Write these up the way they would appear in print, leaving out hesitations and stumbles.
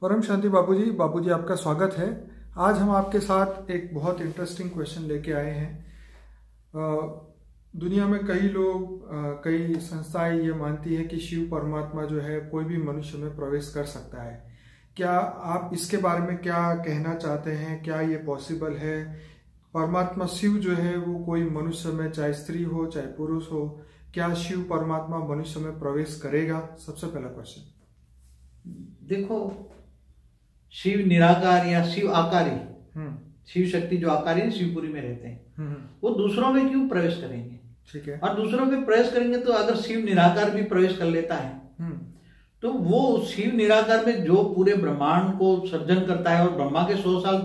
परम शांति बाबूजी आपका स्वागत है। आज हम आपके साथ एक बहुत इंटरेस्टिंग क्वेश्चन लेके आए हैं। दुनिया में कई लोग कई संस्थाएं ये मानती है कि शिव परमात्मा जो है कोई भी मनुष्य में प्रवेश कर सकता है। क्या आप इसके बारे में क्या कहना चाहते हैं? क्या ये पॉसिबल है? परमात्मा शिव जो है वो कोई मनुष्य में, चाहे स्त्री हो चाहे पुरुष हो, क्या शिव परमात्मा मनुष्य में प्रवेश करेगा? सबसे पहला क्वेश्चन। देखो, शिव निराकार या शिव आकारी, शिव शक्ति जो आकारी है, शिवपुरी में रहते हैं, वो दूसरों में क्यों प्रवेश करेंगे? ठीक है। और दूसरों में प्रवेश करेंगे तो अगर शिव निराकार भी प्रवेश कर लेता है तो वो शिव निराकार में जो पूरे ब्रह्मांड को सर्जन करता है और ब्रह्मा के 100 साल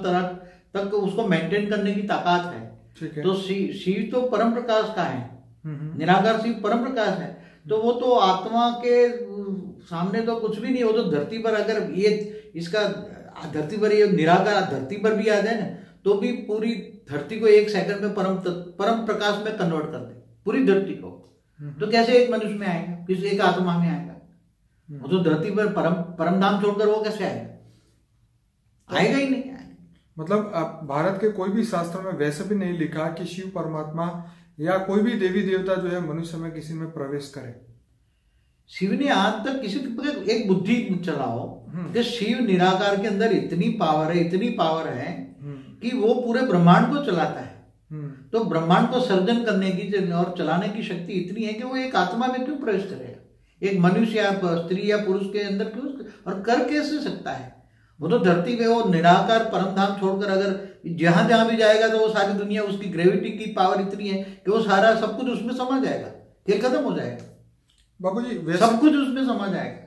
तक उसको मेंटेन करने की ताकत है। तो शिव तो परम प्रकाश का है, निराकार शिव परम प्रकाश है। तो वो तो आत्मा के सामने तो कुछ भी नहीं। वो तो धरती पर अगर ये इसका धरती पर ये निराकार धरती पर भी आ जाए ना तो भी पूरी धरती को 1 सेकंड में परम प्रकाश में कन्वर्ट कर दे, पूरी धरती को। तो कैसे एक मनुष्य में आएगा, किसी एक आत्मा में आएगा? वो तो धरती पर परम धाम छोड़कर वो कैसे आएगा? आएगा ही नहीं। मतलब भारत के कोई भी शास्त्र में वैसे भी नहीं लिखा कि शिव परमात्मा या कोई भी देवी देवता जो है मनुष्य में किसी में प्रवेश करे। शिव ने आज तक किसी एक बुद्धि चलाओ कि शिव निराकार के अंदर इतनी पावर है कि वो पूरे ब्रह्मांड को चलाता है। तो ब्रह्मांड को सर्जन करने की और चलाने की शक्ति इतनी है कि वो एक आत्मा में क्यों प्रवेश करेगा? एक मनुष्य या स्त्री या पुरुष के अंदर क्यों, और कर कैसे सकता है? वो तो धरती पे वो निराकार परम धाम छोड़कर अगर जहां जहां भी जाएगा तो वो सारी दुनिया, उसकी ग्रेविटी की पावर इतनी है कि वो सारा सब कुछ उसमें समा जाएगा, खेल खत्म हो जाएगा बाबूजी। सब कुछ उसमें समा जाएगा।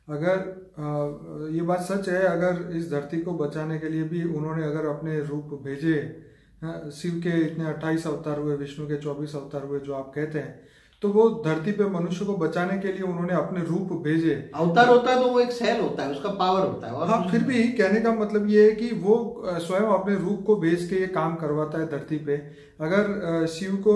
अगर ये बात सच है, अगर इस धरती को बचाने के लिए भी उन्होंने अगर अपने रूप भेजे, शिव के इतने 28 अवतार हुए, विष्णु के 24 अवतार हुए जो आप कहते हैं, तो वो धरती पे मनुष्य को बचाने के लिए उन्होंने अपने रूप भेजे। अवतार होता है तो वो एक सेल होता है, उसका पावर होता है। हाँ, फिर भी कहने का मतलब ये है कि वो स्वयं अपने रूप को भेज के ये काम करवाता है धरती पे। अगर शिव को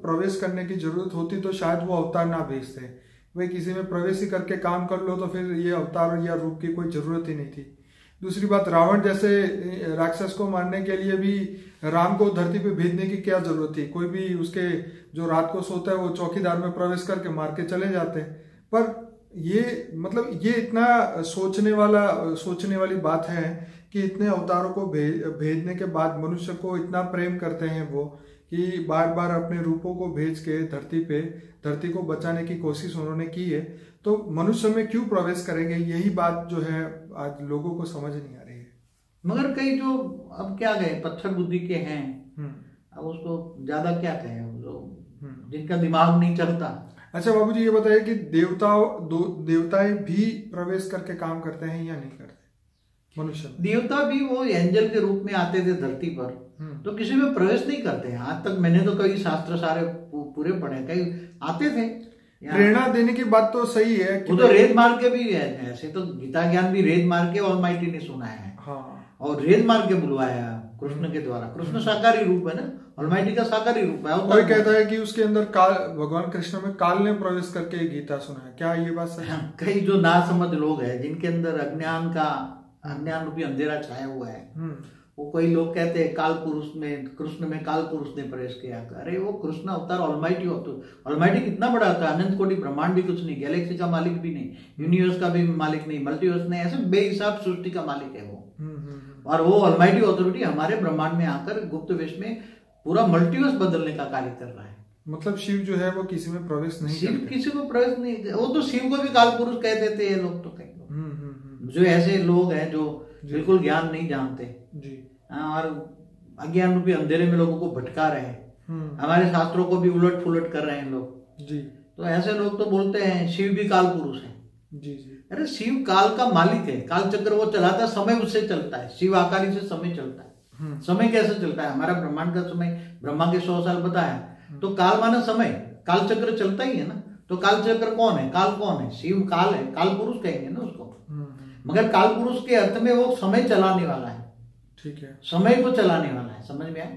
प्रवेश करने की जरूरत होती तो शायद वो अवतार ना भेजते। वे किसी में प्रवेश ही करके काम कर लो तो फिर ये अवतार या रूप की कोई जरूरत ही नहीं थी। दूसरी बात, रावण जैसे राक्षस को मारने के लिए भी राम को धरती पे भेजने की क्या जरूरत थी? कोई भी उसके जो रात को सोता है वो चौकीदार में प्रवेश करके मार के चले जाते हैं। पर ये मतलब ये इतना सोचने वाली बात है कि इतने अवतारों को भेजने के बाद मनुष्य को इतना प्रेम करते हैं वो कि बार बार अपने रूपों को भेज के धरती को बचाने की कोशिश उन्होंने की है। तो मनुष्य में क्यों प्रवेश करेंगे? यही बात जो है आज लोगों को समझ नहीं आ रही है। मगर कई जो अब क्या गए पत्थर बुद्धि के हैं, अब उसको ज्यादा क्या कहें, जिनका दिमाग नहीं चलता। अच्छा बाबूजी, ये बताइए कि देवताएं भी प्रवेश करके काम करते हैं या नहीं करते? मनुष्य देवता भी वो एंजल के रूप में आते थे धरती पर, तो किसी में प्रवेश नहीं करते हैं। आज तक मैंने तो कई शास्त्र सारे पूरे पढ़े, कई आते थे। प्रेरणा देने की बात तो सही है कि वो तो रेत मार के भी है। ऐसे तो गीता ज्ञान भी रेत मार के ऑलमाइटी ने सुनाया है। हाँ। और रेत मार के बुलवाया कृष्ण के द्वारा। कृष्ण साकारी रूप है ना, ऑलमाइटी का साकारी रूप है। कोई कहता है कि उसके अंदर भगवान कृष्ण में काल ने प्रवेश करके गीता सुनाया। क्या ये बात सही है? कई जो नासमझ लोग हैं जिनके अंदर अज्ञान रूपी अंधेरा छाया हुआ है, वो कई लोग कहते हैं काल पुरुष में, कृष्ण में काल पुरुष ने प्रवेश किया। अरे वो कृष्ण अवतार ऑलमाइटी होता है। ऑलमाइटी कितना बड़ा होता है? अनंत कोटि ब्रह्मांड भी कुछ नहीं, गैलेक्सी का मालिक भी नहीं, यूनिवर्स का भी मालिक नहीं, मल्टीवर्स नहीं, ऐसे बेहिसाब सृष्टि का मालिक है वो। और वो ऑलमाइटी अथॉरिटी हमारे ब्रह्मांड में आकर गुप्त वेश में पूरा मल्टीवर्स बदलने का कार्य कर रहा है। मतलब शिव जो है वो किसी में प्रवेश नहीं, शिव किसी में प्रवेश नहीं। वो तो शिव को भी काल पुरुष कह देते हैं लोग। तो कई जो ऐसे लोग हैं जो बिल्कुल ज्ञान नहीं जानते जी, और अज्ञान रूपी अंधेरे में लोगों को भटका रहे हैं, हमारे शास्त्रों को भी उलट फुलट कर रहे हैं लोग जी। तो ऐसे लोग तो बोलते हैं शिव भी काल पुरुष है जी जी। अरे शिव काल का मालिक है, काल चक्र वो चलाता है, समय उससे चलता है। शिव आकारी से समय चलता है। समय कैसे चलता है? हमारा ब्रह्मांड का समय ब्रह्मा के 100 साल बताया, तो काल माना समय, काल चक्र चलता ही है ना। तो काल चक्र कौन है? काल कौन है? शिव काल है, काल पुरुष कहेंगे ना उसको। मगर काल पुरुष के अर्थ में वो समय चलाने वाला है। ठीक है, समय को चलाने वाला है। समझ में आया?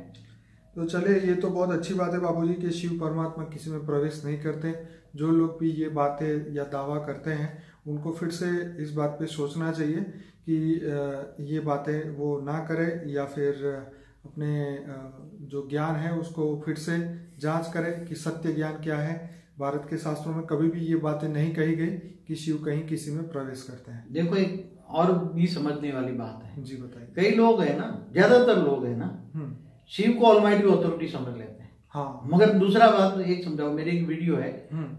तो चले, ये तो बहुत अच्छी बात है बाबूजी कि शिव परमात्मा किसी में प्रवेश नहीं करते। जो लोग भी ये बातें या दावा करते हैं उनको फिर से इस बात पे सोचना चाहिए कि ये बातें वो ना करे, या फिर अपने जो ज्ञान है उसको फिर से जांच करे कि सत्य ज्ञान क्या है। भारत के शास्त्रों में कभी भी ये बातें नहीं कही गई कि शिव कहीं किसी में प्रवेश करते हैं। देखो एक और भी समझने वाली बात है। जी बताइए। कई लोग है ना, ज्यादातर लोग है ना, शिव को ऑलमाइटी अथॉरिटी समझ लेते हैं। हाँ। मगर दूसरा बात एक समझाओ, मेरी एक वीडियो है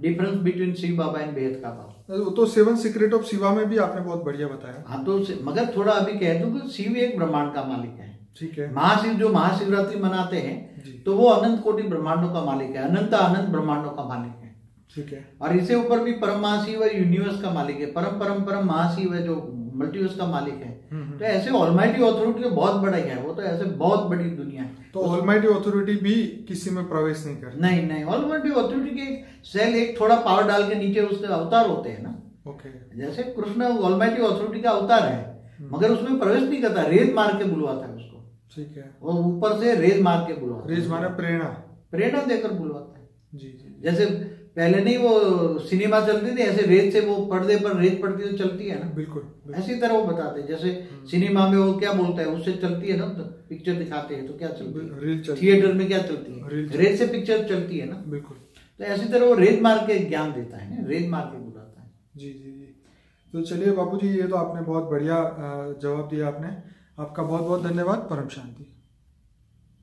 difference between Shiv Baba and बेहद का बाबा, वो तो 7 सीक्रेट ऑफ शिवा में भी आपने बहुत बढ़िया बताया। हाँ तो मगर थोड़ा अभी कह दूं कि शिव एक ब्रह्मांड का मालिक है। ठीक है। महाशिव जो महाशिवरात्रि मनाते हैं तो वो अनंत कोटि ब्रह्मांडों का मालिक है, अनंत ब्रह्मांडों का मालिक है। ठीक है। और इससे ऊपर भी परम महाशिव है, यूनिवर्स का मालिक है, परम परम परम महाशिव है जो मल्टीवर्स का मालिक है। तो ऐसे ऑलमाइटी अथॉरिटी बहुत बड़ा है, वो तो ऐसे बहुत बड़ी दुनिया है। तो ऑलमाइटी अथॉरिटी भी किसी में प्रवेश नहीं करती? नहीं, ऑलमाइटी अथॉरिटी के सेल एक थोड़ा पावर डाल के नीचे उसके अवतार होते हैं ना। ओके। जैसे कृष्ण ऑलमाइटी अथॉरिटी का अवतार है, मगर उसमें प्रवेश नहीं करता, रेत मार के बुलवाता है उसको। ठीक है। वो ऊपर से रेत मार के बुलवाता है। रेत मारे प्रेरणा देकर बुलवाता है। जी। जैसे पहले नहीं वो सिनेमा चलती थी, ऐसे रेत से वो पर्दे पर रेत पड़ती तो चलती है ना। बिल्कुल। ऐसी तरह वो बताते हैं, जैसे सिनेमा में वो क्या बोलता है उससे चलती है ना, तो पिक्चर दिखाते हैं तो क्या चलती है, थिएटर में क्या चलती है, रेत से पिक्चर चलती है ना। बिल्कुल। तो ऐसी तरह वो रेत मार के ज्ञान देता है ना, रेत मार के बुलाता है। जी। तो चलिए बापूजी, ये तो आपने बहुत बढ़िया जवाब दिया आपने। आपका बहुत बहुत धन्यवाद। परम शांति।